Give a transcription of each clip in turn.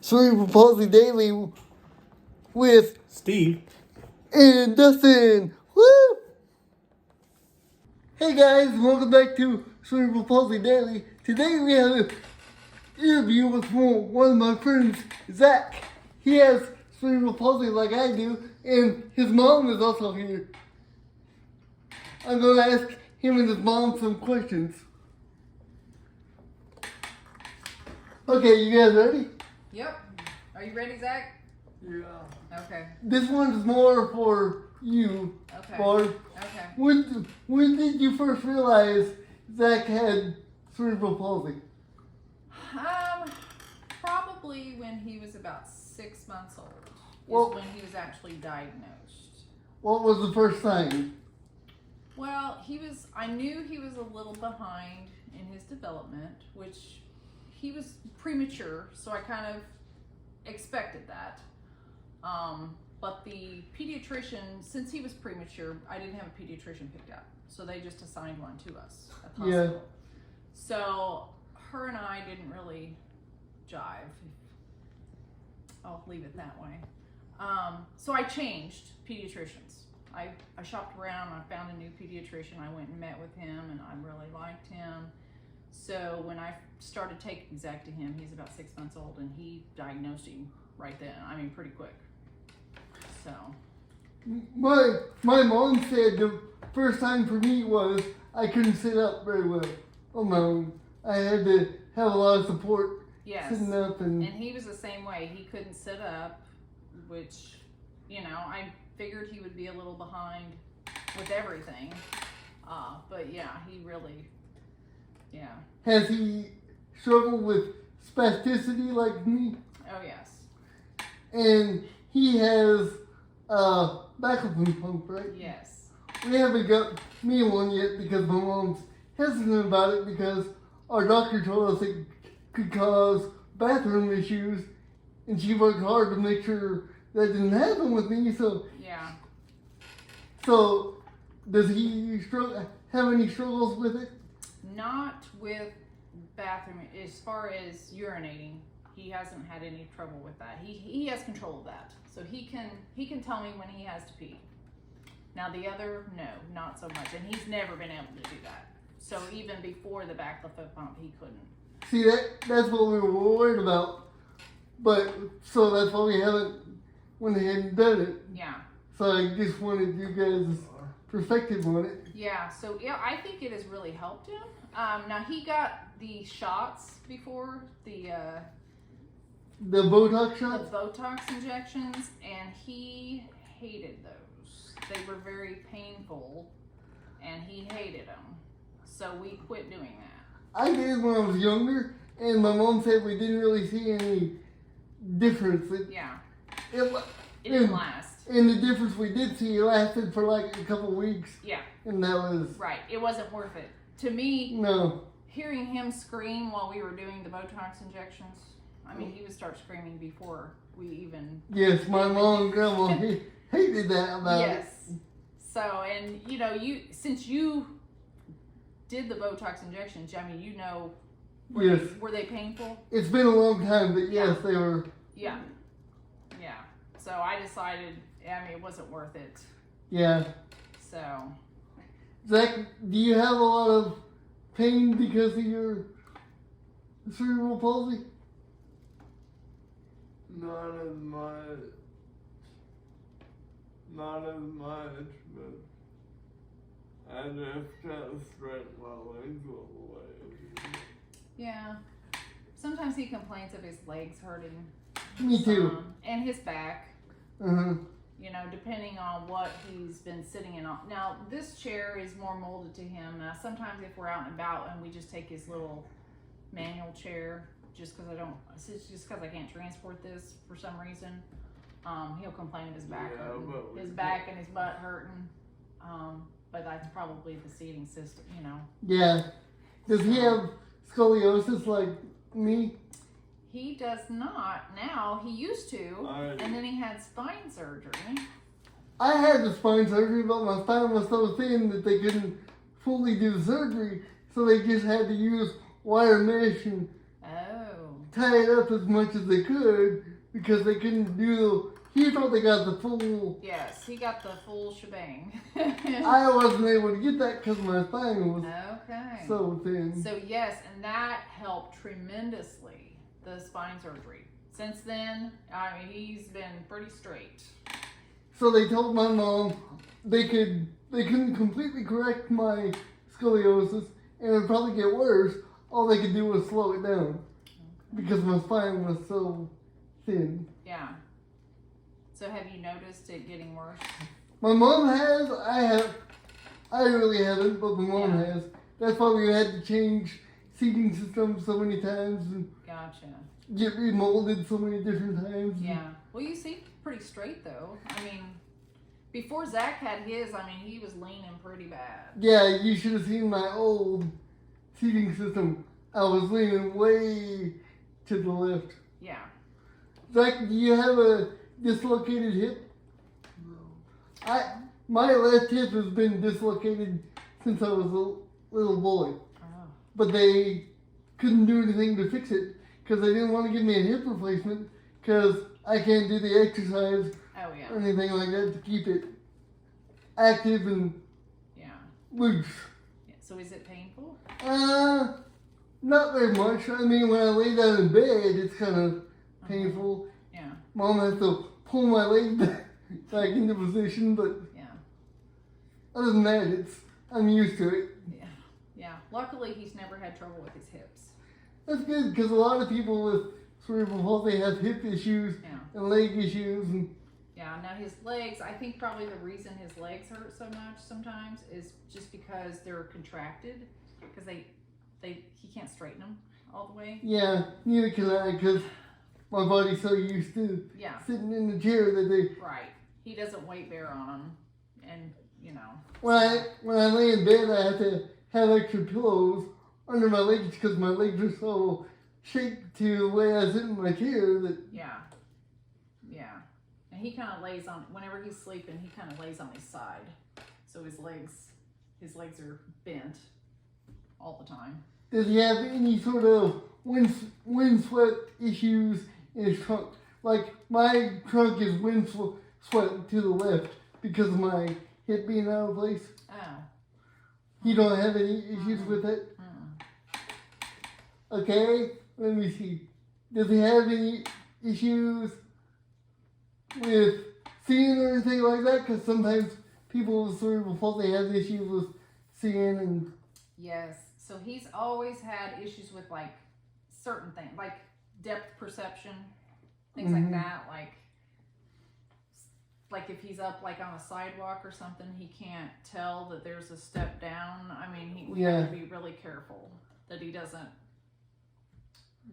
Cerebral Palsy Daily with Steve. and Dustin. Woo! Hey guys, welcome back to Cerebral Palsy Daily. Today we have an interview with one of my friends, Zach. He has cerebral palsy like I do, and his mom is also here. I'm going to ask him and his mom some questions. Okay, you guys ready? Yep. Are you ready, Zach? Yeah. Okay. This one's more for you, Okay. Barb. Okay. When did you first realize Zach had cerebral palsy? Probably when he was about 6 months old. Well- When he was actually diagnosed. What was the first sign? Well, I knew he was a little behind in his development, which he was premature, so I kind of expected that. But the pediatrician, since he was premature, I didn't have a pediatrician picked up, so they just assigned one to us at the hospital. Yeah. So her and I didn't really jive. I'll leave it that way. So I changed pediatricians. I shopped around, I found a new pediatrician, I went and met with him, and I really liked him. So when I started taking Zach to him, he's about 6 months old, and he diagnosed him right then. I mean, pretty quick. So. My mom said the first time for me was I couldn't sit up very well on my own. I had to have a lot of support Yes. sitting up And he was the same way. He couldn't sit up, which, I figured he would be a little behind with everything. But yeah, he really, yeah. Has he struggled with spasticity like me? Oh, yes. And he has a baclofen pump, right? Yes. We haven't got me one yet because my mom's hesitant about it because our doctor told us it could cause bathroom issues, and she worked hard to make sure that didn't happen with me. Yeah. So does he have any struggles with it? Not with bathroom. As far as urinating, he hasn't had any trouble with that. He has control of that, so he can tell me when he has to pee. Now the other, no, not so much, and he's never been able to do that. So even before the baclofen pump, he couldn't. See, that's what we were worried about, but so that's why we haven't went ahead and done it. Yeah. So I just wanted you guys' perspective on it. Yeah. So yeah, I think it has really helped him. Now he got the shots before the Botox shots? Botox injections, and he hated those. They were very painful, and he hated them. So we quit doing that. I did when I was younger, and my mom said we didn't really see any difference. Yeah. It didn't last. And the difference we did see lasted for like a couple weeks. Yeah. And that was... Right. It wasn't worth it. To me, No. hearing him scream while we were doing the Botox injections, I mean, he would start screaming before we even... Yes, my mom and grandma hated that about it. Yes. So, and since you did the Botox injections, I mean, Yes. were they painful? It's been a long time, but yes, they were. Yeah. Yeah. So I decided, it wasn't worth it. Yeah. So. Zach, do you have a lot of pain because of your cerebral palsy? Not as much, but I just gotta stretch my legs all the way. Yeah. Sometimes he complains of his legs hurting. Me too. And his back. Uh-huh. Depending on what he's been sitting in. Now, this chair is more molded to him. Now, sometimes if we're out and about and we just take his little manual chair, just because I can't transport this for some reason, he'll complain of his back hurting. His back and his butt hurting. But that's probably the seating system, Yeah. Does he have scoliosis like me? He does not now. He used to, and then he had spine surgery. I had the spine surgery, but my spine was so thin that they couldn't fully do the surgery, so they just had to use wire mesh and Oh. tie it up as much as they could because they couldn't do. He thought they got the full. Yes, he got the full shebang. I wasn't able to get that because my spine was Okay. so thin. So yes, and that helped tremendously, the spine surgery. Since then, I mean, he's been pretty straight. So they told my mom they couldn't completely correct my scoliosis and it would probably get worse. All they could do was slow it down because my spine was so thin. Yeah. So have you noticed it getting worse? My mom has. I really haven't, but my mom has. That's why we had to change seating systems so many times and Gotcha. get remolded so many different times. Yeah. Well, you seem pretty straight though. I mean, before Zach had his, I mean, he was leaning pretty bad. Yeah, you should have seen my old seating system. I was leaning way to the left. Yeah. Zach, do you have a dislocated hip? My left hip has been dislocated since I was a little boy. Oh. But they couldn't do anything to fix it because they didn't want to give me a hip replacement because I can't do the exercise Oh yeah. or anything like that to keep it active and Yeah. loose. Yeah. So is it painful? Not very much. I mean, when I lay down in bed, it's kind of painful. Yeah. Mom has to pull my leg back into position, but Yeah. other than that, I'm used to it. Yeah. Yeah. Luckily, he's never had trouble with his hips. That's good because a lot of people with cerebral palsy have hip issues Yeah. and leg issues, and Yeah. Now his legs, I think probably the reason his legs hurt so much sometimes is just because they're contracted because he can't straighten them all the way. yeah, neither can I because my body's so used to Yeah. sitting in the chair that they. Right. He doesn't weight bear on them, and you know. When I lay in bed, I have to have extra pillows under my legs because my legs are so shaped to the way I sit in my chair that. Yeah. Yeah. And he kind of lays on, whenever he's sleeping, he kind of lays on his side. So his legs are bent all the time. Does he have any sort of wind swept issues in his trunk? Like my trunk is wind swept to the left because of my hip being out of place. Oh. You don't have any issues with it? Okay, let me see. Does he have any issues with seeing or anything like that? Because sometimes people with cerebral palsy have issues with seeing and. Yes. So he's always had issues with like certain things, like depth perception, things like that. Like if he's up like on a sidewalk or something, he can't tell that there's a step down. I mean, we have to be really careful that he doesn't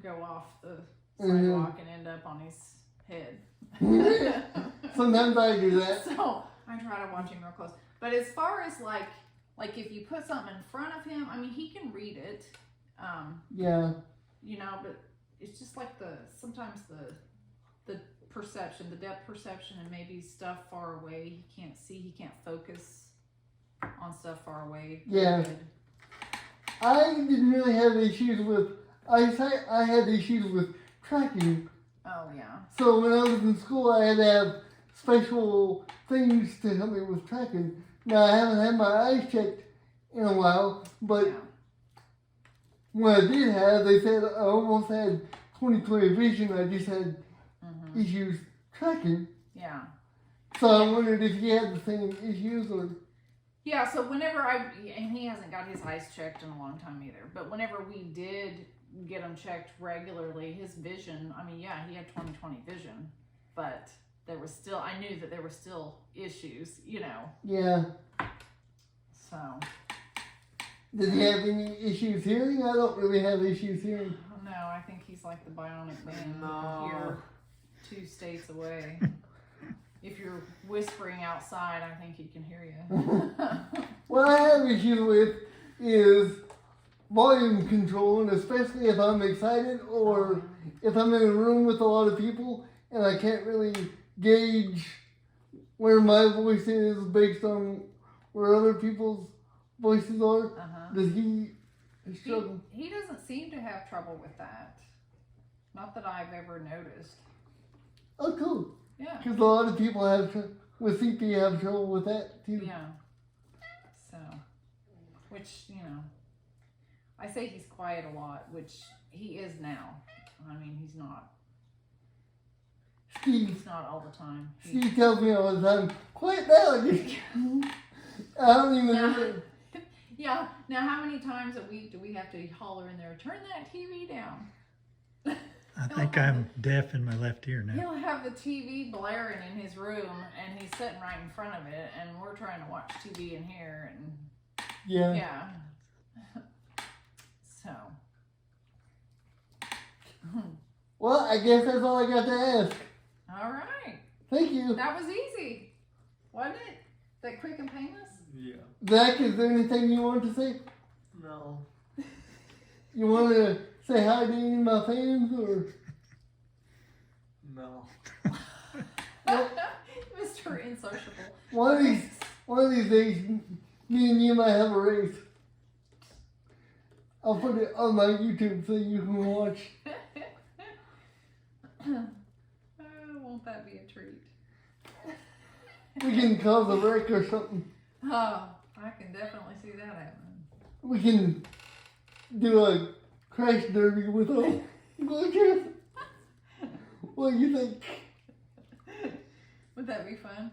go off the sidewalk and end up on his head. Sometimes I do that. So I try to watch him real close. But as far as like if you put something in front of him, I mean, he can read it. Yeah. You know, but it's just like sometimes the perception, the depth perception, and maybe stuff far away. He can't see. He can't focus on stuff far away. Yeah. Good. I didn't really have issues with eyesight. I had issues with tracking. Oh yeah. So when I was in school, I had to have special things to help me with tracking. Now I haven't had my eyes checked in a while, but when I did have, they said I almost had 20/20 vision. I just had issues tracking. Yeah. So I wondered if he had the same issues or. Yeah, so whenever and he hasn't got his eyes checked in a long time either, but whenever we did get him checked regularly, his vision, I mean, yeah, he had 20/20 vision, but there was still, I knew that there were still issues, you know. Yeah. So. Does he have any issues hearing? I don't really have issues hearing. No, I think he's like the bionic man. No. Here, 2 states away. If you're whispering outside, I think he can hear you. What I have issues with is volume control, and especially if I'm excited or if I'm in a room with a lot of people and I can't really gauge where my voice is based on where other people's voices are. Does he struggle? He doesn't seem to have trouble with that. Not that I've ever noticed. Oh, cool. Yeah. Because a lot of people with CP have trouble with that too. Yeah. So, which, you know, I say he's quiet a lot, which he is now. I mean, he's not. Steve He's not all the time. Steve tells me all the time, quiet down. I don't even know. Yeah. Now, how many times a week do we have to holler in there, turn that TV down? I think I'm deaf in my left ear now. He'll have the TV blaring in his room, and he's sitting right in front of it, and we're trying to watch TV in here, and Yeah. So. Well, I guess that's all I got to ask. All right. Thank you. That was easy, wasn't it? That quick and painless? Yeah. Zach, is there anything you want to say? No. You want to say hi to any of my fans, or? No. Mr. Insociable. One of these days, me and you might have a race. I'll put it on my YouTube so you can watch. Won't that be a treat? We can cause a wreck or something. Oh, I can definitely see that happening. We can do a crash derby with all glitches. What do you think? Would that be fun?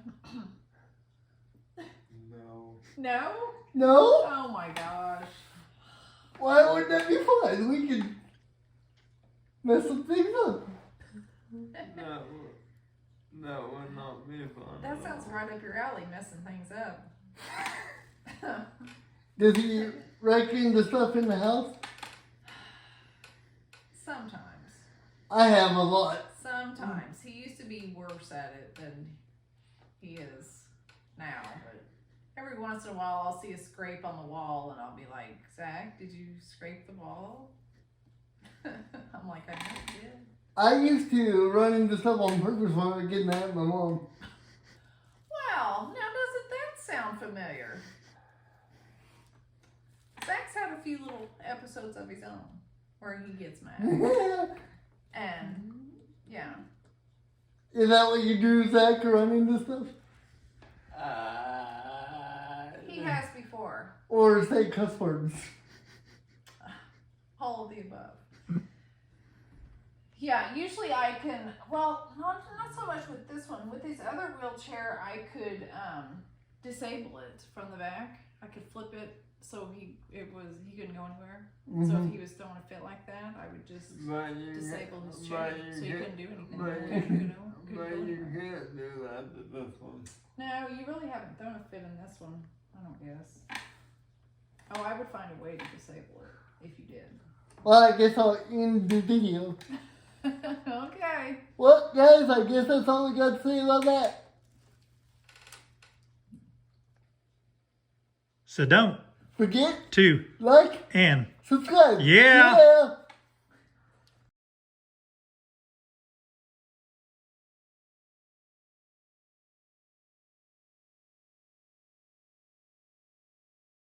No. No? No? Oh my gosh. Why wouldn't that be fun? We can mess some things up. That would not be fun. That sounds right up your alley, messing things up. Does he wreck the stuff in the house? Sometimes. I have a lot. Sometimes. He used to be worse at it than he is now. But every once in a while, I'll see a scrape on the wall, and I'll be like, Zach, did you scrape the wall? I'm like, I never did. I used to run into stuff on purpose when I was getting mad at my mom. Well, now doesn't that sound familiar? Zach's had a few little episodes of his own where he gets mad. And, yeah. Is that what you do, Zach, run into stuff? He has before. Or say cuss words? All of the above. Yeah, usually I can, well, not so much with this one. With his other wheelchair, I could disable it from the back. I could flip it so he couldn't go anywhere. Mm-hmm. So if he was throwing a fit like that, I would just disable his chair so he couldn't do anything. But you can't do that to this one. No, you really haven't thrown a fit in this one, I don't guess. Oh, I would find a way to disable it if you did. Well, I guess I'll end the video. Okay. Well, guys, I guess that's all we got to say about that. So don't Forget to like, and subscribe. Yeah. Yeah.